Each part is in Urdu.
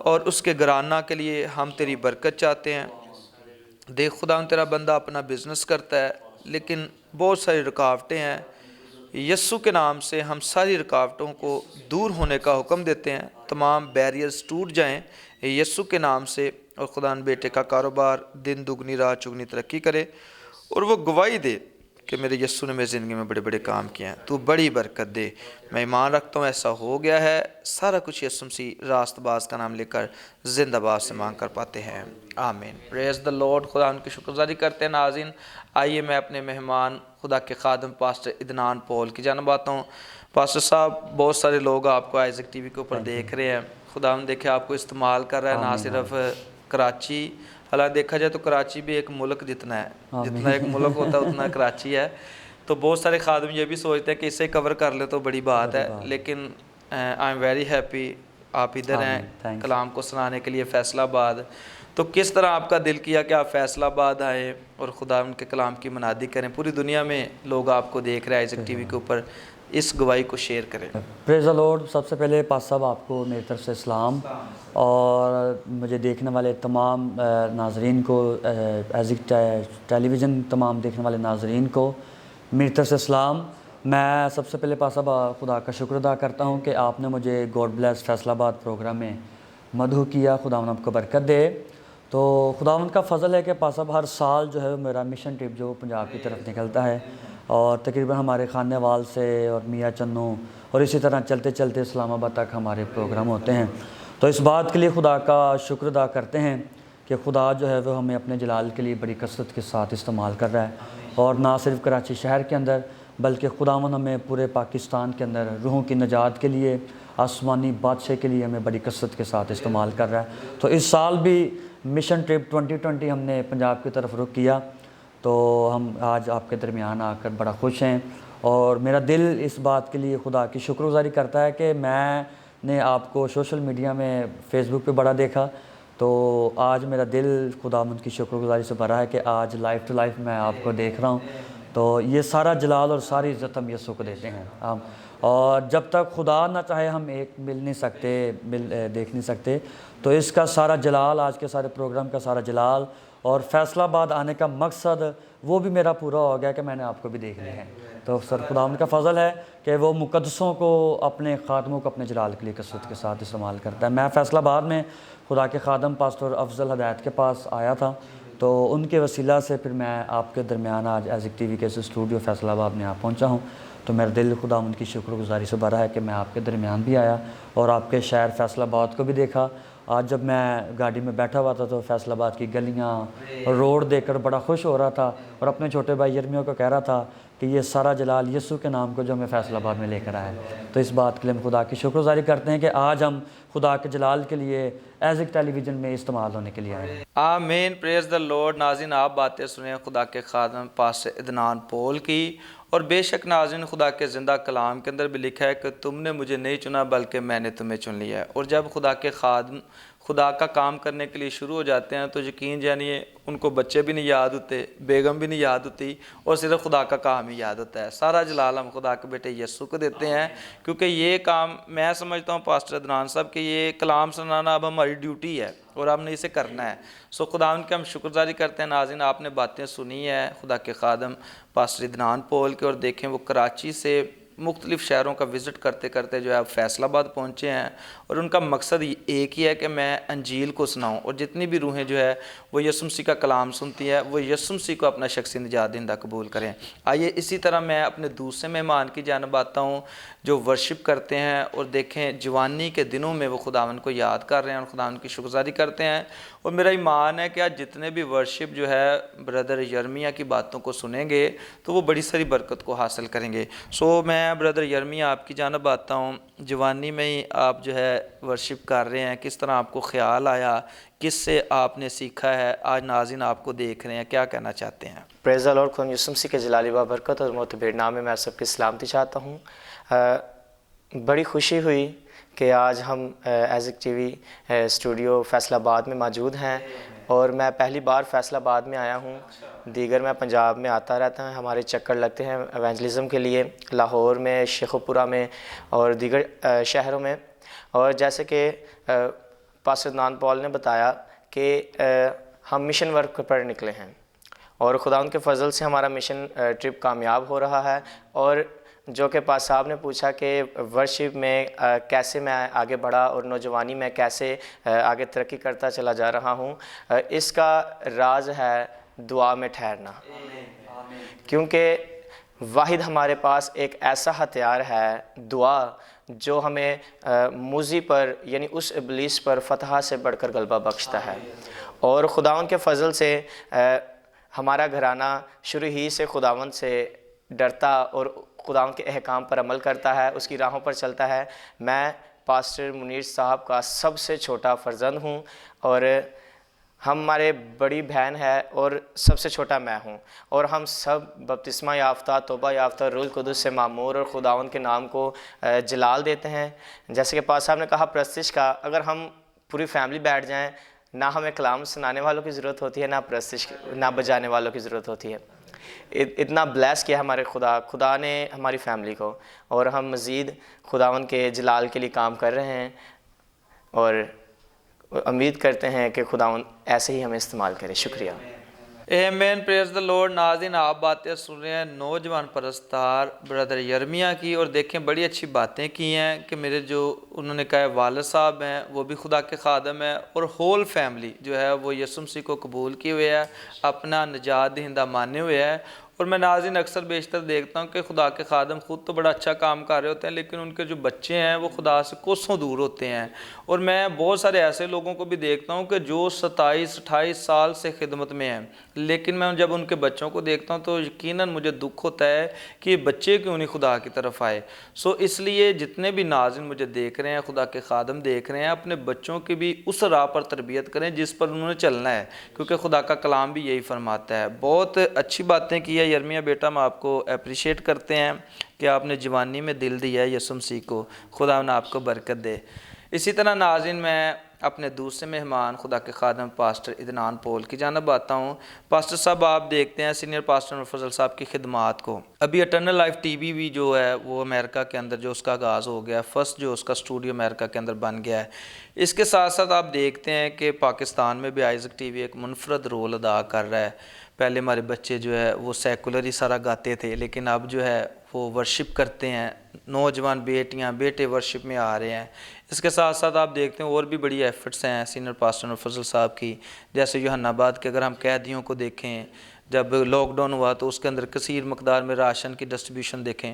اور اس کے گھرانہ کے لیے ہم تیری برکت چاہتے ہیں۔ دیکھ خدا تیرا بندہ اپنا بزنس کرتا ہے لیکن بہت ساری رکاوٹیں ہیں، یسوع کے نام سے ہم ساری رکاوٹوں کو دور ہونے کا حکم دیتے ہیں، تمام بیریئرز ٹوٹ جائیں یسوع کے نام سے، اور خدا بیٹے کا کاروبار دن دگنی رات چگنی ترقی کرے، اور وہ گواہی دے کہ میرے یسوع نے میری زندگی میں بڑے بڑے کام کیے ہیں، تو بڑی برکت دے۔ میں ایمان رکھتا ہوں ایسا ہو گیا ہے، سارا کچھ یسوع مسیح راست باز کا نام لے کر زندہ باز سے مانگ کر پاتے ہیں، آمین۔ پریز دا لارڈ۔ خدا ان کی شکر گزاری کرتے ہیں۔ ناظرین آئیے میں اپنے مہمان خدا کے خادم پاسٹر عدنان پول کی جانب آتا ہوں۔ پاسٹر صاحب، بہت سارے لوگ آپ کو آئزک ٹی وی کے اوپر دیکھ رہے ہیں، خدا ہم دیکھے آپ کو استعمال کر رہا ہے، نہ صرف کراچی، حالانکہ دیکھا جائے تو کراچی بھی ایک ملک جتنا ہے، جتنا ایک ملک ہوتا ہے اتنا کراچی ہے، تو بہت سارے خادم یہ بھی سوچتے ہیں کہ اسے کور کر لے تو بڑی بات ہے، لیکن آئی ایم ویری ہیپی آپ ادھر ہیں کلام کو سنانے کے لیے فیصل آباد۔ تو کس طرح آپ کا دل کیا کہ آپ فیصل آباد آئیں اور خدا ان کے کلام کی منادی کریں؟ پوری دنیا میں لوگ آپ کو دیکھ رہے ہیں آئزک ٹی وی کے اوپر، اس گواہی کو شیئر کریں۔ پریز دی لارڈ۔ سب سے پہلے پاس صاحب آپ کو میری طرف سے اسلام، اور مجھے دیکھنے والے تمام ناظرین کو، ایزک ٹیلی ویژن تمام دیکھنے والے ناظرین کو میری طرف سے اسلام۔ میں سب سے پہلے پاس صاحب خدا کا شکر ادا کرتا ہوں کہ آپ نے مجھے گاڈ بلیس فیصل آباد پروگرام میں مدعو کیا، خداوند آپ کو برکت دے۔ تو خداوند کا فضل ہے کہ پاس صاحب ہر سال جو ہے میرا مشن ٹرپ جو پنجاب کی طرف نکلتا ہے، اور تقریباً ہمارے خانے وال سے اور میاں چنوں اور اسی طرح چلتے چلتے اسلام آباد تک ہمارے پروگرام ہوتے ہیں۔ تو اس بات کے لیے خدا کا شکر ادا کرتے ہیں کہ خدا جو ہے وہ ہمیں اپنے جلال کے لیے بڑی کثرت کے ساتھ استعمال کر رہا ہے، اور نہ صرف کراچی شہر کے اندر بلکہ خداوند ہمیں پورے پاکستان کے اندر روحوں کی نجات کے لیے، آسمانی بادشاہ کے لیے ہمیں بڑی کثرت کے ساتھ استعمال کر رہا ہے۔ تو اس سال بھی مشن ٹرپ 2020 ہم نے پنجاب کی طرف رخ کیا، تو ہم آج آپ کے درمیان آ کر بڑا خوش ہیں، اور میرا دل اس بات کے لیے خدا کی شکر گزاری کرتا ہے کہ میں نے آپ کو سوشل میڈیا میں فیس بک پہ بڑا دیکھا، تو آج میرا دل خداوند کی شکر گزاری سے بھرا ہے کہ آج لائف ٹو لائف میں آپ کو دیکھ رہا ہوں۔ تو یہ سارا جلال اور ساری عزت ہم یسوع کو دیتے ہیں، اور جب تک خدا نہ چاہے ہم ایک مل نہیں سکتے، دیکھ نہیں سکتے، تو اس کا سارا جلال، آج کے سارے پروگرام کا سارا جلال اور فیصل آباد آنے کا مقصد وہ بھی میرا پورا ہو گیا کہ میں نے آپ کو بھی دیکھ لیا ہے۔ تو سر خداوند کا فضل ہے کہ وہ مقدسوں کو، اپنے خادموں کو اپنے جلال کے لیے کثرت کے ساتھ استعمال کرتا ہے۔ میں فیصل آباد میں خدا کے خادم پاسٹر افضل ہدایت کے پاس آیا تھا، تو ان کے وسیلہ سے پھر میں آپ کے درمیان آج ایزک ٹی وی کے اسٹوڈیو فیصل آباد میں آپ پہنچا ہوں۔ تو میرا دل خداوند کی شکر گزاری سے بھرا ہے کہ میں آپ کے درمیان بھی آیا اور آپ کے شہر فیصل آباد کو بھی دیکھا۔ آج جب میں گاڑی میں بیٹھا ہوا تھا تو فیصل آباد کی گلیاں اور روڈ دیکھ کر بڑا خوش ہو رہا تھا، اور اپنے چھوٹے بھائی یرمیوں کو کہہ رہا تھا کہ یہ سارا جلال یسوع کے نام کو جو ہمیں فیصل آباد میں لے کر آیا ہے۔ تو اس بات کے لیے ہم خدا کی شکر گزاری کرتے ہیں کہ آج ہم خدا کے جلال کے لیے ایزک ٹیلی ویژن میں استعمال ہونے کے لیے آئے ہیں۔ آمین۔ پریز دا لارڈ۔ ناظرین آپ باتیں سنیں خدا کے خادم پاسٹر عدنان پول کی، اور بے شک ناظرین خدا کے زندہ کلام کے اندر بھی لکھا ہے کہ تم نے مجھے نہیں چنا بلکہ میں نے تمہیں چن لیا ہے۔ اور جب خدا کے خادم خدا کا کام کرنے کے لیے شروع ہو جاتے ہیں تو یقین جانیے ان کو بچے بھی نہیں یاد ہوتے، بیگم بھی نہیں یاد ہوتی، اور صرف خدا کا کام ہی یاد ہوتا ہے۔ سارا جلال ہم خدا کے بیٹے یسوع کو دیتے ہیں، کیونکہ یہ کام میں سمجھتا ہوں پاسٹر عدنان صاحب کہ یہ کلام سنانا اب ہماری ڈیوٹی ہے اور ہم نے اسے کرنا ہے۔ سو خدا ان کے ہم شکر گزاری کرتے ہیں۔ ناظرین آپ نے باتیں سنی ہے خدا کے خادم پاسٹر عدنان پول کے، اور دیکھیں وہ کراچی سے مختلف شہروں کا وزٹ کرتے کرتے جو ہے اب فیصل آباد پہنچے ہیں، اور ان کا مقصد ایک ہی ہے کہ میں انجیل کو سناؤں، اور جتنی بھی روحیں جو ہے وہ یسوع مسیح کا کلام سنتی ہے وہ یسوع مسیح کو اپنا شخصی نجات دہندہ قبول کریں۔ آئیے اسی طرح میں اپنے دوسرے مہمان کی جانب آتا ہوں جو ورشپ کرتے ہیں، اور دیکھیں جوانی کے دنوں میں وہ خداوند کو یاد کر رہے ہیں اور خداوند کی شکرگزاری کرتے ہیں، اور میرا ایمان ہے کہ آج جتنے بھی ورشپ جو ہے بردر یرمیہ کی باتوں کو سنیں گے تو وہ بڑی ساری برکت کو حاصل کریں گے۔ سو میں بردر یرمیہ آپ کی جانب آتا ہوں، جوانی میں ہی آپ جو ہے ورشپ کر رہے ہیں، کس طرح آپ کو خیال آیا، کس سے آپ نے سیکھا ہے؟ آج ناظرین آپ کو دیکھ رہے ہیں، کیا کہنا چاہتے ہیں؟ پریز دی لارڈ۔ خدا یسوع مسیح کے جلالی بابرکت اور معتبر نام میں سب کی سلامتی چاہتا ہوں۔ بڑی خوشی ہوئی کہ آج ہم ASIC T V studio Faisal آباد میں موجود ہیں، اور میں پہلی بار فیصل آباد میں آیا ہوں، دیگر میں پنجاب میں آتا رہتا ہوں، ہمارے چکر لگتے ہیں ایونجلزم کے لیے لاہور میں، شیخوپورہ میں اور دیگر شہروں میں۔ اور جیسے کہ پاسٹر عدنان پال نے بتایا کہ ہم مشن ورک پر نکلے ہیں اور خداوند کے فضل سے ہمارا مشن ٹرپ کامیاب ہو رہا ہے. اور جو کہ پاس صاحب نے پوچھا کہ ورشپ میں کیسے میں آگے بڑھا اور نوجوانی میں کیسے آگے ترقی کرتا چلا جا رہا ہوں, اس کا راز ہے دعا میں ٹھہرنا. کیونکہ واحد ہمارے پاس ایک ایسا ہتھیار ہے دعا جو ہمیں موذی پر یعنی اس ابلیس پر فتح سے بڑھ کر غلبہ بخشتا ہے. اور خداوند کے فضل سے ہمارا گھرانہ شروع ہی سے خداوند سے ڈرتا اور خداوند کے احکام پر عمل کرتا ہے, اس کی راہوں پر چلتا ہے. میں پاسٹر منیر صاحب کا سب سے چھوٹا فرزند ہوں اور ہمارے بڑی بہن ہے اور سب سے چھوٹا میں ہوں, اور ہم سب بپتسمہ یافتہ, توبہ یافتہ, روح القدس سے معمور اور خداوند کے نام کو جلال دیتے ہیں. جیسے کہ پاس صاحب نے کہا پرستش کا, اگر ہم پوری فیملی بیٹھ جائیں, نہ ہمیں کلام سنانے والوں کی ضرورت ہوتی ہے, نہ بجانے والوں کی ضرورت ہوتی ہے. اتنا بلیس کیا ہمارے خدا نے ہماری فیملی کو, اور ہم مزید خداوند کے جلال کے لیے کام کر رہے ہیں اور امید کرتے ہیں کہ خداوند ایسے ہی ہمیں استعمال کرے. شکریہ. آمین, پریز دی لارڈ. ناظرین آپ باتیں سن رہے ہیں نوجوان پرستار برادر یرمیہ کی, اور دیکھیں بڑی اچھی باتیں کی ہیں کہ میرے جو انہوں نے کہا والد صاحب ہیں وہ بھی خدا کے خادم ہیں, اور ہول فیملی جو ہے وہ یسوع مسیح کو قبول کیے ہوئے ہے, اپنا نجات دہندہ مانے ہوئے ہے. اور میں ناظرین اکثر بیشتر دیکھتا ہوں کہ خدا کے خادم خود تو بڑا اچھا کام کر رہے ہوتے ہیں, لیکن ان کے جو بچے ہیں وہ خدا سے کوسوں دور ہوتے ہیں. اور میں بہت سارے ایسے لوگوں کو بھی دیکھتا ہوں کہ جو 27-28 سال سے خدمت میں ہیں, لیکن میں جب ان کے بچوں کو دیکھتا ہوں تو یقیناً مجھے دکھ ہوتا ہے کہ یہ بچے کیوں نہیں خدا کی طرف آئے. اس لیے جتنے بھی ناظرین مجھے دیکھ رہے ہیں, خدا کے خادم دیکھ رہے ہیں, اپنے بچوں کی بھی اس راہ پر تربیت کریں جس پر انہوں نے چلنا ہے, کیونکہ خدا کا کلام بھی یہی فرماتا ہے. بہت اچھی باتیں کی ہے یرمیہ بیٹا, ہم آپ کو اپریشیٹ کرتے ہیں کہ آپ نے جوانی میں دل دیا ہے یسوع مسیح کو. خدا نے آپ کو برکت دے. اسی طرح ناظرین میں اپنے دوسرے مہمان خدا کے خادم پاسٹر عدنان پول کی جانب آتا ہوں. پاسٹر صاحب آپ دیکھتے ہیں سینئر پاسٹر عمر فضل صاحب کی خدمات کو. ابھی اٹرنل لائف ٹی وی بھی جو ہے وہ امریکہ کے اندر جو اس کا آغاز ہو گیا, فرسٹ جو اس کا اسٹوڈیو امریکہ کے اندر بن گیا ہے. اس کے ساتھ ساتھ آپ دیکھتے ہیں کہ پاکستان میں بھی آئزک ٹی وی ایک منفرد رول ادا کر رہا ہے. پہلے ہمارے بچے جو ہے وہ سیکولر ہی سارا گاتے تھے, لیکن اب جو ہے وہ ورشپ کرتے ہیں, نوجوان بیٹیاں بیٹے ورشپ میں آ رہے ہیں. اس کے ساتھ ساتھ آپ دیکھتے ہیں اور بھی بڑی ایفرٹس ہیں سینئر پاسٹر فضل صاحب کی, جیسے یوحنا آباد کے اگر ہم قیدیوں کو دیکھیں, جب لاک ڈاؤن ہوا تو اس کے اندر کثیر مقدار میں راشن کی ڈسٹریبیوشن دیکھیں,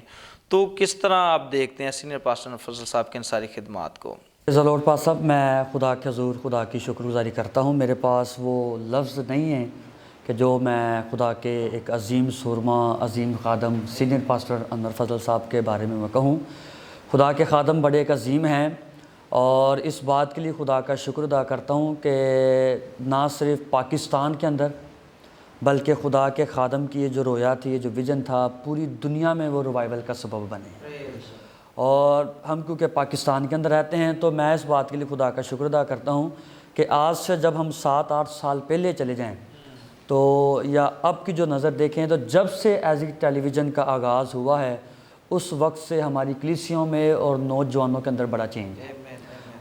تو کس طرح آپ دیکھتے ہیں سینئر پاسٹر فضل صاحب کے ان ساری خدمات کو؟ لارڈ پاس صاحب, میں خدا کے حضور خدا کی شکر گزاری کرتا ہوں. میرے پاس وہ لفظ نہیں ہیں کہ جو میں خدا کے ایک عظیم سورما, عظیم خادم سینئر پاسٹر انور فضل صاحب کے بارے میں کہوں. خدا کے خادم بڑے ایک عظیم ہیں, اور اس بات کے لیے خدا کا شکر ادا کرتا ہوں کہ نہ صرف پاکستان کے اندر بلکہ خدا کے خادم کی یہ جو رویا تھی, یہ جو ویژن تھا, پوری دنیا میں وہ ریوائول کا سبب بنے. اور ہم کیونکہ پاکستان کے اندر رہتے ہیں تو میں اس بات کے لیے خدا کا شکر ادا کرتا ہوں کہ آج سے جب ہم 7-8 سال پہلے چلے جائیں تو یا اب کی جو نظر دیکھیں تو جب سے ایزک ٹیلی ویژن کا آغاز ہوا ہے اس وقت سے ہماری کلیسیوں میں اور نوجوانوں کے اندر بڑا چینج ہے.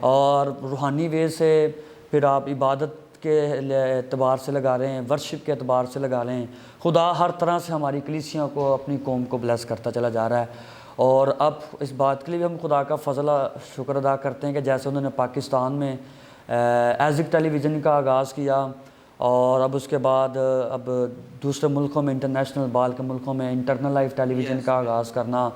اور روحانی وے سے پھر آپ عبادت کے اعتبار سے لگا رہے ہیں, ورشپ کے اعتبار سے لگا رہے ہیں. خدا ہر طرح سے ہماری کلیسیوں کو, اپنی قوم کو بلیس کرتا چلا جا رہا ہے. اور اب اس بات کے لیے بھی ہم خدا کا فضل شکر ادا کرتے ہیں کہ جیسے انہوں نے پاکستان میں ایزک ٹیلی ویژن کا آغاز کیا, اور اب اس کے بعد اب دوسرے ملکوں میں, انٹرنیشنل بال کے ملکوں میں انٹرنل لائف ٹیلی ویژن کا آغاز کرنا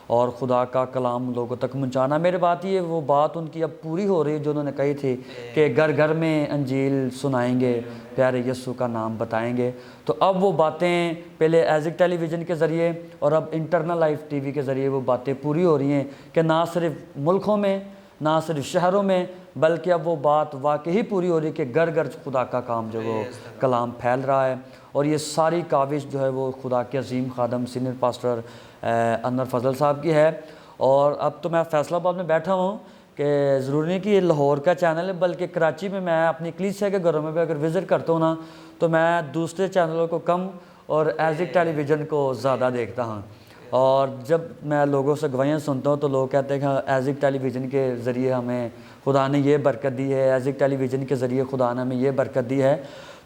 اور خدا کا کلام لوگوں تک پہنچانا. میرے بات یہ وہ بات ان کی اب پوری ہو رہی ہے جو انہوں نے کہی تھی کہ گھر گھر میں انجیل سنائیں گے, پیارے یسوع کا نام بتائیں گے. تو اب وہ باتیں پہلے ایزک ٹیلی ویژن کے ذریعے اور اب انٹرنل لائف ٹی وی کے ذریعے وہ باتیں پوری ہو رہی ہیں کہ نہ صرف ملکوں میں, نہ صرف شہروں میں, بلکہ اب وہ بات واقعی پوری ہو رہی ہے کہ گھر گھر خدا کا کام جو وہ کلام پھیل رہا ہے. اور یہ ساری کاوش جو ہے وہ خدا کے عظیم خادم سینئر پاسٹر انور فضل صاحب کی ہے. اور اب تو میں فیصل آباد میں بیٹھا ہوں کہ ضروری نہیں کہ یہ لاہور کا چینل ہے, بلکہ کراچی میں اپنی کلیسیا کے گھروں میں بھی اگر وزٹ کرتا ہوں نا تو میں دوسرے چینلوں کو کم اور ایزک ٹیلی ویژن کو زیادہ دیکھتا ہوں. اور جب میں لوگوں سے گواہیاں سنتا ہوں تو لوگ کہتے ہیں کہ ایزک ٹیلی ویژن کے ذریعے ہمیں خدا نے یہ برکت دی ہے، ایزک ٹیلی ویژن کے ذریعے خدا نے ہمیں یہ برکت دی ہے،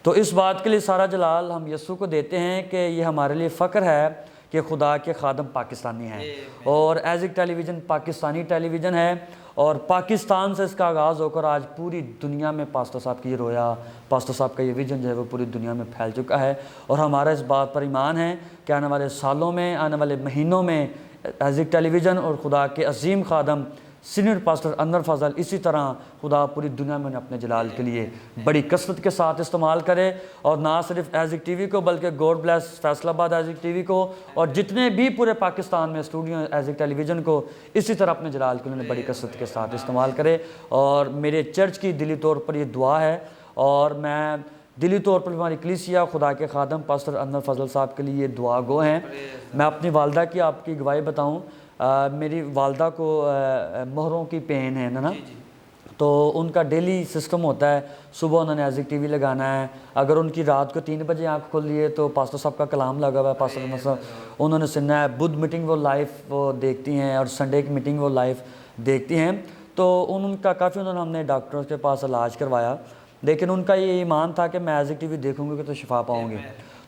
تو اس بات کے لیے سارا جلال ہم یسوع کو دیتے ہیں کہ یہ ہمارے لیے فخر ہے کہ خدا کے خادم پاکستانی ہیں، اور ایزک ٹیلی ویژن پاکستانی ٹیلی ویژن ہے، اور پاکستان سے اس کا آغاز ہو کر آج پوری دنیا میں پاسٹر صاحب کی یہ رویا، پاسٹر صاحب کا یہ ویژن جو ہے وہ پوری دنیا میں پھیل چکا ہے، اور ہمارا اس بات پر ایمان ہے کہ آنے والے سالوں میں، آنے والے مہینوں میں ایزک ٹیلی ویژن اور خدا کے عظیم خادم سینئر پاسٹر انور فضل اسی طرح خدا پوری دنیا میں اپنے جلال کے لیے بڑی کثرت کے ساتھ استعمال کرے، اور نہ صرف ایزک ٹی وی کو بلکہ گوڈ بلیس فیصل آباد ایزک ٹی وی کو اور جتنے بھی پورے پاکستان میں اسٹوڈیو ایزک ٹیلی ویژن کو اسی طرح اپنے جلال کے لیے بڑی کثرت کے ساتھ استعمال کرے۔ اور میرے چرچ کی دلی طور پر یہ دعا ہے، اور میں دلی طور پر ہماری کلیسیا خدا کے خادم پاسٹر انور فضل صاحب کے لیے یہ دعا گو ہیں۔ میں اپنی والدہ کی آپ کی گواہی بتاؤں، میری والدہ کو مہروں کی پین ہے نا، تو ان کا ڈیلی سسٹم ہوتا ہے، صبح انہوں نے ایزک ٹی وی لگانا ہے، اگر ان کی رات کو 3 بجے آنکھ کھل رہی ہے تو پاسٹر صاحب کا کلام لگا ہوا ہے، پاسٹر انور صاحب انہوں نے سننا ہے، بدھ میٹنگ وہ لائف وہ دیکھتی ہیں، اور سنڈے کی میٹنگ وہ لائف دیکھتی ہیں، تو ان کا کافی ہم نے ڈاکٹروں کے پاس علاج کروایا، لیکن ان کا یہ ایمان تھا کہ میں ایزک ٹی وی دیکھوں گی تو شفا پاؤں گی۔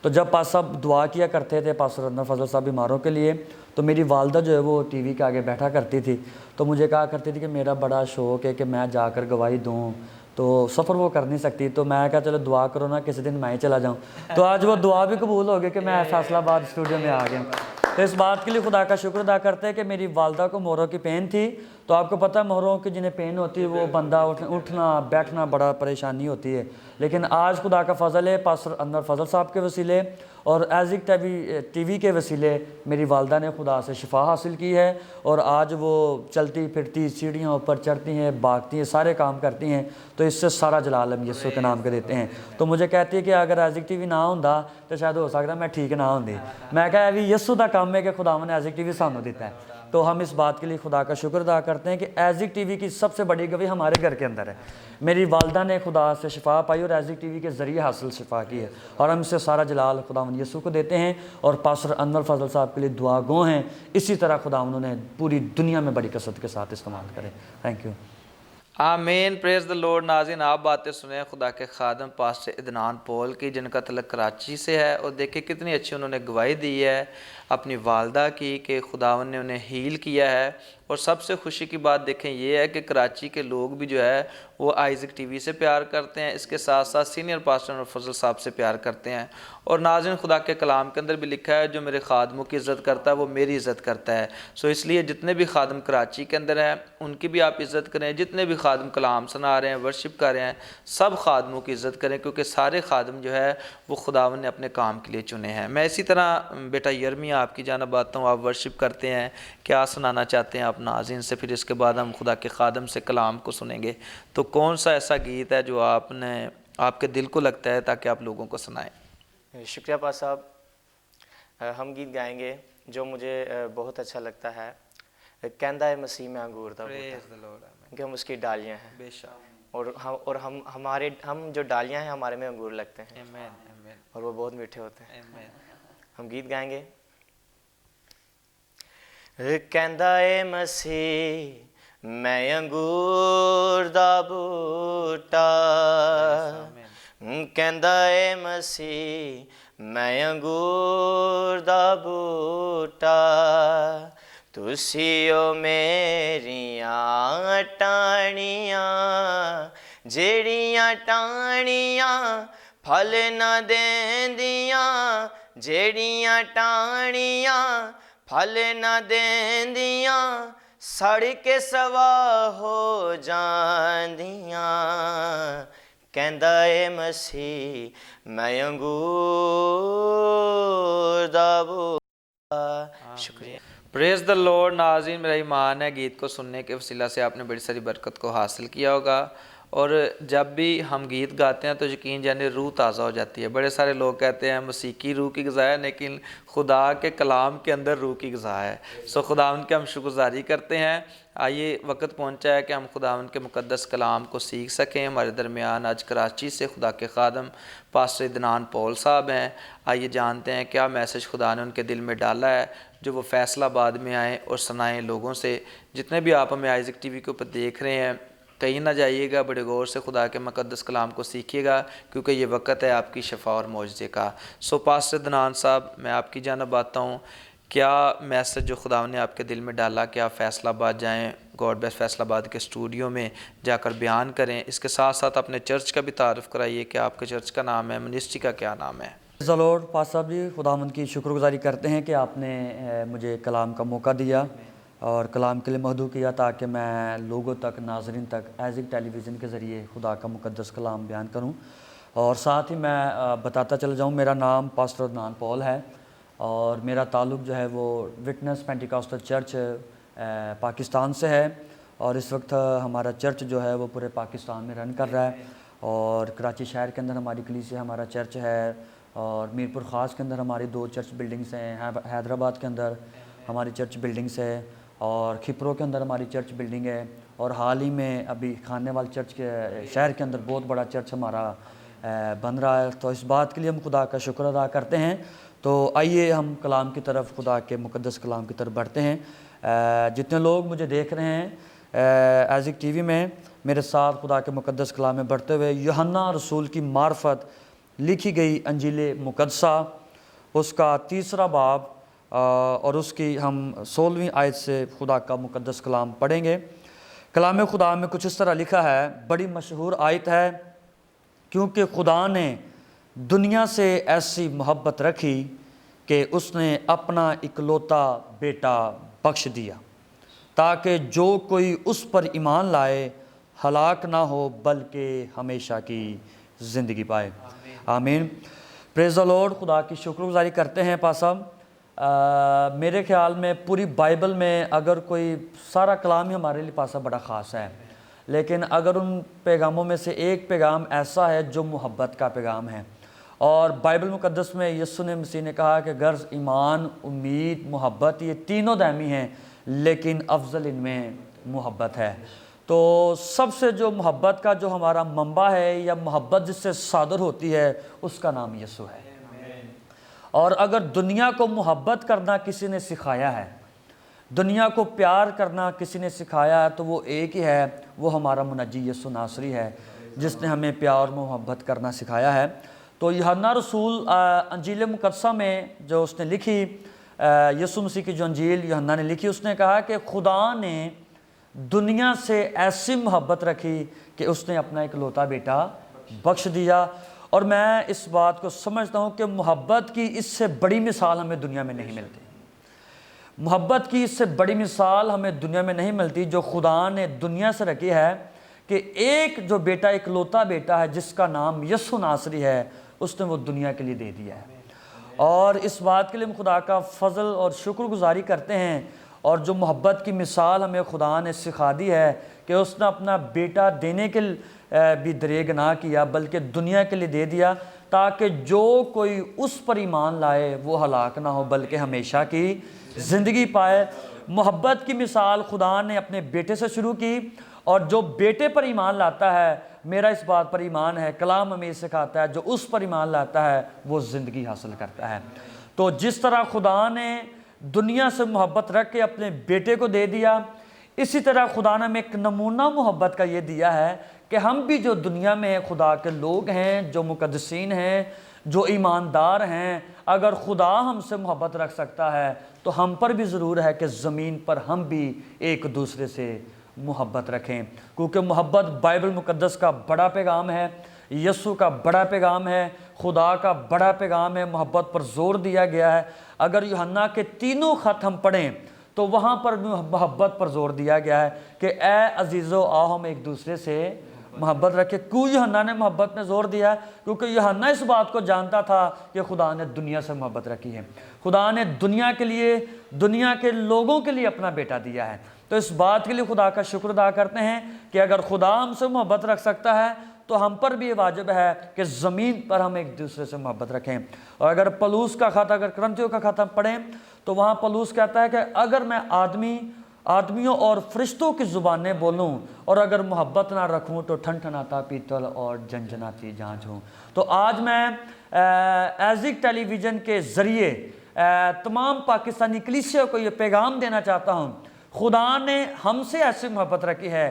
تو جب پاس صاحب دعا کیا کرتے تھے پاسٹر انور فضل صاحب بیماروں کے لیے، تو میری والدہ جو ہے وہ ٹی وی کے آگے بیٹھا کرتی تھی، تو مجھے کہا کرتی تھی کہ میرا بڑا شوق ہے کہ میں جا کر گواہی دوں، تو سفر وہ کر نہیں سکتی، تو میں کہا چلو دعا کرو نا، کسی دن میں ہی چلا جاؤں، تو آج وہ دعا بھی قبول ہو گئی کہ میں فیصل آباد اسٹوڈیو میں آ گیا۔ تو اس بات کے لیے خدا کا شکر ادا کرتے ہیں کہ میری والدہ کو مہروں کی پین تھی، تو آپ کو پتہ ہے مہروں کی جنہیں پین ہوتی ہے وہ بندہ اٹھنا بیٹھنا بڑا پریشانی ہوتی ہے، لیکن آج خدا کا فضل ہے پاسٹر انور فضل صاحب کے وسیلے اور ایزک ٹی وی کے وسیلے میری والدہ نے خدا سے شفا حاصل کی ہے، اور آج وہ چلتی پھرتی سیڑھیوں اوپر چڑھتی ہیں، بھاگتی ہیں، سارے کام کرتی ہیں، تو اس سے سارا جلال ہم یسوع کے نام کے دیتے ہیں۔ تو مجھے کہتی ہے کہ اگر ایزک ٹی وی نہ ہوندا تو شاید ہو سکتا میں ٹھیک نہ ہوندی، میں کہا ابھی یسوع دا کام ہے کہ خدا نے ایزک ٹی وی سانوں دیتا ہے، تو ہم اس بات کے لیے خدا کا شکر ادا کرتے ہیں کہ ایزک ٹی وی کی سب سے بڑی گواہی ہمارے گھر کے اندر ہے، میری والدہ نے خدا سے شفا پائی اور ایزک ٹی وی کے ذریعے حاصل شفا کی ہے، اور ہم اس سے سارا جلال خداوند یسوع کو دیتے ہیں، اور پاسٹر انور فضل صاحب کے لیے دعا گو ہیں، اسی طرح خداوند نے پوری دنیا میں بڑی کثرت کے ساتھ استعمال کرے۔ Thank you. آمین، پریز دا لارڈ۔ ناظرین آپ باتیں سنیں خدا کے خادم پاسٹر عدنان پول کی، جن کا تعلق کراچی سے ہے، اور دیکھیں کتنی اچھی انہوں نے گواہی دی ہے اپنی والدہ کی کہ خداوند نے انہیں ہیل کیا ہے، اور سب سے خوشی کی بات دیکھیں یہ ہے کہ کراچی کے لوگ بھی جو ہے وہ آئزک ٹی وی سے پیار کرتے ہیں، اس کے ساتھ ساتھ سینئر پاسٹر انور فضل صاحب سے پیار کرتے ہیں، اور ناظرین خدا کے کلام کے اندر بھی لکھا ہے جو میرے خادموں کی عزت کرتا ہے وہ میری عزت کرتا ہے، سو اس لیے جتنے بھی خادم کراچی کے اندر ہیں ان کی بھی آپ عزت کریں، جتنے بھی خادم کلام سنا رہے ہیں، ورشپ کر رہے ہیں، سب خادموں کی عزت کریں، کیونکہ سارے خادم جو ہے وہ خداوند نے اپنے کام کے لیے چنے ہیں۔ میں اسی طرح بیٹا یرمیہ آپ کی جانب آتا ہوں، آپ ورشپ کرتے ہیں، کیا سنانا چاہتے ہیں آپ ناظرین سے، پھر اس کے بعد ہم خدا کے خادم سے کلام کو سنیں گے، تو کون سا ایسا گیت ہے جو آپ کے دل کو لگتا ہے تاکہ آپ لوگوں کو سنائیں؟ شکریہ پاس صاحب، ہم گیت گائیں گے جو مجھے بہت اچھا لگتا ہے، کہندا ہے مسیح میں انگور دا بوٹا، کہ ہم اس کی ڈالیاں ہیں، بے شک، اور ہم جو ڈالیاں ہیں ہمارے میں انگور لگتے ہیں، اور وہ بہت میٹھے ہوتے ہیں۔ ہم گیت گائیں گے۔ کہندا ہے مسیح میں انگور دا بوٹا، کہندا ہے مسیح میں انگور دا بوٹا، تسیو میریاں ٹانیاں جیڑیاں ٹانیاں پھل نہ دیندیاں، جیڑیاں ٹانیاں پھل نہ دیندیاں، سڑ کے سوا ہو جاندیاں، کہندا اے مسیح میں انگور دا بوٹا۔ شکریہ۔ پریز دا لارڈ۔ ناظرین میرا ایمان ہے گیت کو سننے کے وسیلہ سے آپ نے بڑی ساری برکت کو حاصل کیا ہوگا، اور جب بھی ہم گیت گاتے ہیں تو یقین جانے روح تازہ ہو جاتی ہے۔ بڑے سارے لوگ کہتے ہیں موسیقی روح کی غذا ہے، لیکن خدا کے کلام کے اندر روح کی غذا ہے، سو خدا ان کے ہم شکر گزاری کرتے ہیں۔ آئیے وقت پہنچا ہے کہ ہم خدا ان کے مقدس کلام کو سیکھ سکیں۔ ہمارے درمیان آج کراچی سے خدا کے خادم پاسٹر عدنان پول صاحب ہیں، آئیے جانتے ہیں کیا میسج خدا نے ان کے دل میں ڈالا ہے جو وہ فیصل آباد میں آئیں اور سنائیں لوگوں سے۔ جتنے بھی آپ ہمیں آئزک ٹی وی کے اوپر دیکھ رہے ہیں، کہیں نہ جائیے گا، بڑے غور سے خدا کے مقدس کلام کو سیکھیے گا، کیونکہ یہ وقت ہے آپ کی شفا اور معجزے کا۔ سو پاسٹر عدنان صاحب، میں آپ کی جانب آتا ہوں، کیا میسج جو خدا نے آپ کے دل میں ڈالا کہ آپ فیصل آباد جائیں، گاڈ بیسٹ فیصل آباد کے اسٹوڈیو میں جا کر بیان کریں، اس کے ساتھ ساتھ اپنے چرچ کا بھی تعارف کرائیے کہ آپ کے چرچ کا نام ہے، منسٹری کا کیا نام ہے؟ ضرور پاس صاحب جی، خداوند کی شکر گزاری کرتے ہیں کہ آپ نے مجھے کلام کا موقع دیا اور کلام کے لیے مدعو کیا تاکہ میں لوگوں تک، ناظرین تک ایزک ٹیلی ویژن کے ذریعے خدا کا مقدس کلام بیان کروں۔ اور ساتھ ہی میں بتاتا چل جاؤں، میرا نام پاسٹر عدنان پول ہے اور میرا تعلق جو ہے وہ وٹنس پینٹیکاسٹل چرچ پاکستان سے ہے، اور اس وقت ہمارا چرچ جو ہے وہ پورے پاکستان میں رن کر رہا ہے، اور کراچی شہر کے اندر ہماری کلیسیا ہمارا چرچ ہے، اور میرپور خاص کے اندر ہماری 2 چرچ بلڈنگس ہیں، حیدرآباد کے اندر ہماری چرچ بلڈنگس ہے، اور کھپرو کے اندر ہماری چرچ بلڈنگ ہے، اور حال ہی میں ابھی خانے وال چرچ کے شہر کے اندر بہت بڑا چرچ ہمارا بن رہا ہے۔ تو اس بات کے لیے ہم خدا کا شکر ادا کرتے ہیں۔ تو آئیے ہم کلام کی طرف، خدا کے مقدس کلام کی طرف بڑھتے ہیں۔ جتنے لوگ مجھے دیکھ رہے ہیں ایزک ٹی وی میں، میرے ساتھ خدا کے مقدس کلام میں بڑھتے ہوئے یوحنا رسول کی معرفت لکھی گئی انجیل مقدسہ، اس کا 3 باب اور اس کی ہم 16ویں آیت سے خدا کا مقدس کلام پڑھیں گے۔ کلام خدا میں کچھ اس طرح لکھا ہے، بڑی مشہور آیت ہے، کیونکہ خدا نے دنیا سے ایسی محبت رکھی کہ اس نے اپنا اکلوتا بیٹا بخش دیا، تاکہ جو کوئی اس پر ایمان لائے ہلاک نہ ہو بلکہ ہمیشہ کی زندگی پائے۔ آمین۔ پریز دی لارڈ۔ خدا کی شکر گزاری کرتے ہیں پاس صاحب۔ میرے خیال میں پوری بائبل میں اگر کوئی، سارا کلام ہی ہمارے لیے پاس صاحب بڑا خاص ہے، لیکن اگر ان پیغاموں میں سے ایک پیغام ایسا ہے جو محبت کا پیغام ہے، اور بائبل مقدس میں یسوع نے مسیح نے کہا کہ غرض ایمان، امید، محبت، یہ تینوں دائمی ہیں لیکن افضل ان میں محبت ہے۔ تو سب سے جو محبت کا جو ہمارا منبع ہے یا محبت جس سے صادر ہوتی ہے، اس کا نام یسوع ہے۔ اور اگر دنیا کو محبت کرنا کسی نے سکھایا ہے، دنیا کو پیار کرنا کسی نے سکھایا ہے، تو وہ ایک ہی ہے، وہ ہمارا منجی یسوع ناصری ہے، جس نے ہمیں پیار اور محبت کرنا سکھایا ہے۔ تو یوحنا رسول انجیل مقدسہ میں جو اس نے لکھی، یسوع مسیح کی جو انجیل یوحنا نے لکھی، اس نے کہا کہ خدا نے دنیا سے ایسی محبت رکھی کہ اس نے اپنا اکلوتا بیٹا بخش دیا۔ اور میں اس بات کو سمجھتا ہوں کہ محبت کی اس سے بڑی مثال ہمیں دنیا میں نہیں ملتی، محبت کی اس سے بڑی مثال ہمیں دنیا میں نہیں ملتی جو خدا نے دنیا سے رکھی ہے، کہ ایک جو بیٹا، اکلوتا بیٹا ہے جس کا نام یسوع ناصری ہے، اس نے وہ دنیا کے لیے دے دیا ہے۔ اور اس بات کے لیے ہم خدا کا فضل اور شکر گزاری کرتے ہیں، اور جو محبت کی مثال ہمیں خدا نے سکھا دی ہے کہ اس نے اپنا بیٹا دینے کے بھی دریغ نہ کیا بلکہ دنیا کے لیے دے دیا، تاکہ جو کوئی اس پر ایمان لائے وہ ہلاک نہ ہو بلکہ ہمیشہ کی زندگی پائے۔ محبت کی مثال خدا نے اپنے بیٹے سے شروع کی، اور جو بیٹے پر ایمان لاتا ہے، میرا اس بات پر ایمان ہے، کلام ہمیں سکھاتا ہے، جو اس پر ایمان لاتا ہے وہ زندگی حاصل کرتا ہے۔ تو جس طرح خدا نے دنیا سے محبت رکھ کے اپنے بیٹے کو دے دیا، اسی طرح خدا نے ہمیں ایک نمونہ محبت کا یہ دیا ہے کہ ہم بھی جو دنیا میں خدا کے لوگ ہیں، جو مقدسین ہیں، جو ایماندار ہیں، اگر خدا ہم سے محبت رکھ سکتا ہے تو ہم پر بھی ضرور ہے کہ زمین پر ہم بھی ایک دوسرے سے محبت رکھیں، کیونکہ محبت بائبل مقدس کا بڑا پیغام ہے، یسوع کا بڑا پیغام ہے، خدا کا بڑا پیغام ہے، محبت پر زور دیا گیا ہے۔ اگر یوحنا کے 3 خط ہم پڑھیں تو وہاں پر محبت پر زور دیا گیا ہے کہ اے عزیزو آؤ ہم ایک دوسرے سے محبت رکھے۔ کیوں یوحنا نے محبت میں زور دیا ہے؟ کیونکہ یوحنا اس بات کو جانتا تھا کہ خدا نے دنیا سے محبت رکھی ہے، خدا نے دنیا کے لیے، دنیا کے لوگوں کے لیے اپنا بیٹا دیا ہے۔ تو اس بات کے لیے خدا کا شکر ادا کرتے ہیں کہ اگر خدا ہم سے محبت رکھ سکتا ہے تو ہم پر بھی یہ واجب ہے کہ زمین پر ہم ایک دوسرے سے محبت رکھیں۔ اور اگر پولس کا خط، اگر کرنتھیوں کا خط ہم پڑھیں تو وہاں پولس کہتا ہے کہ اگر میں آدمیوں اور فرشتوں کی زبانیں بولوں اور اگر محبت نہ رکھوں تو ٹھنٹھناتا پیتل اور جھنجھناتی جھانجھ ہوں۔ تو آج میں ایزک ٹیلی ویژن کے ذریعے تمام پاکستانی کلیسیا کو یہ پیغام دینا چاہتا ہوں، خدا نے ہم سے ایسی محبت رکھی ہے